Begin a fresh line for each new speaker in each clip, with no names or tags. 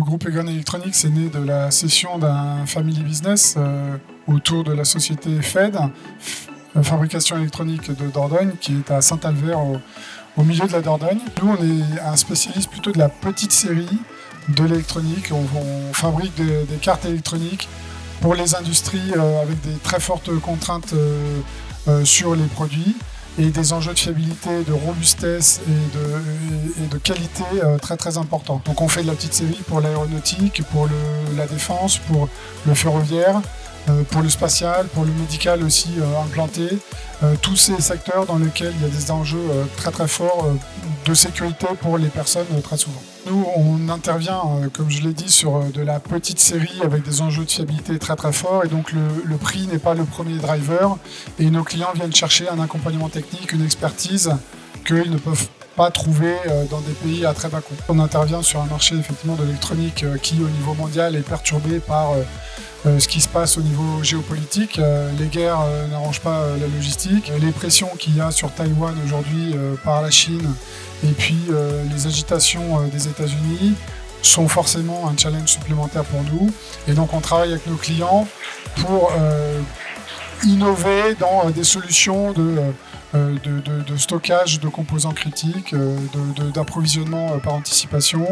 groupe Egon Electronics est né de la cession d'un family business autour de la société FED, Fabrication électronique de Dordogne, qui est à Saint-Alvère au milieu de la Dordogne. Nous, on est un spécialiste plutôt de la petite série de l'électronique. On fabrique des cartes électroniques pour les industries avec des très fortes contraintes sur les produits et des enjeux de fiabilité, de robustesse et de qualité très très importants. Donc on fait de la petite série pour l'aéronautique, pour la défense, pour le ferroviaire, pour le spatial, pour le médical aussi implanté. Tous ces secteurs dans lesquels il y a des enjeux très très forts de sécurité pour les personnes très souvent. Nous, on intervient, comme je l'ai dit, sur de la petite série avec des enjeux de fiabilité très très forts et donc le prix n'est pas le premier driver et nos clients viennent chercher un accompagnement technique, une expertise qu'ils ne peuvent pas trouver dans des pays à très bas coût. On intervient sur un marché effectivement de l'électronique qui au niveau mondial est perturbé par ce qui se passe au niveau géopolitique. Les guerres n'arrangent pas la logistique. Les pressions qu'il y a sur Taïwan aujourd'hui par la Chine et puis les agitations des États-Unis sont forcément un challenge supplémentaire pour nous. Et donc on travaille avec nos clients pour innover dans des solutions de stockage de composants critiques, d'approvisionnement par anticipation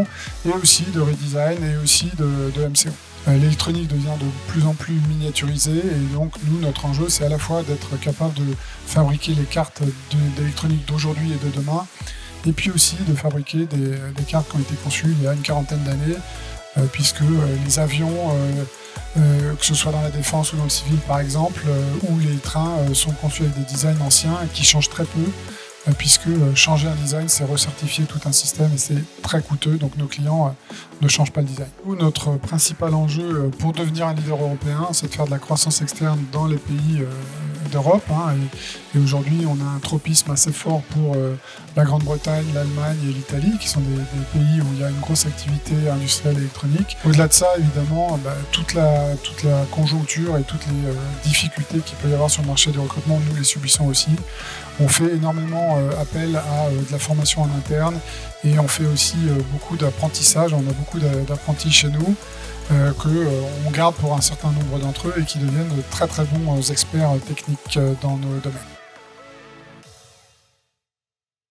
et aussi de redesign et aussi de MCO. L'électronique devient de plus en plus miniaturisée et donc nous, notre enjeu, c'est à la fois d'être capable de fabriquer les cartes d'électronique d'aujourd'hui et de demain et puis aussi de fabriquer des cartes qui ont été conçues il y a une quarantaine d'années puisque les avions, que ce soit dans la défense ou dans le civil par exemple, ou les trains sont conçus avec des designs anciens qui changent très peu puisque changer un design, c'est recertifier tout un système et c'est très coûteux, donc nos clients ne changent pas le design. Nous, notre principal enjeu pour devenir un leader européen, c'est de faire de la croissance externe dans les pays d'Europe. Et aujourd'hui, on a un tropisme assez fort pour la Grande-Bretagne, l'Allemagne et l'Italie, qui sont des pays où il y a une grosse activité industrielle électronique. Au-delà de ça, évidemment, toute la conjoncture et toutes les difficultés qu'il peut y avoir sur le marché du recrutement, nous les subissons aussi. On fait énormément appel à de la formation en interne et on fait aussi beaucoup d'apprentissage. On a beaucoup d'apprentis chez nous qu'on garde pour un certain nombre d'entre eux et qui deviennent de très très bons experts techniques dans nos domaines.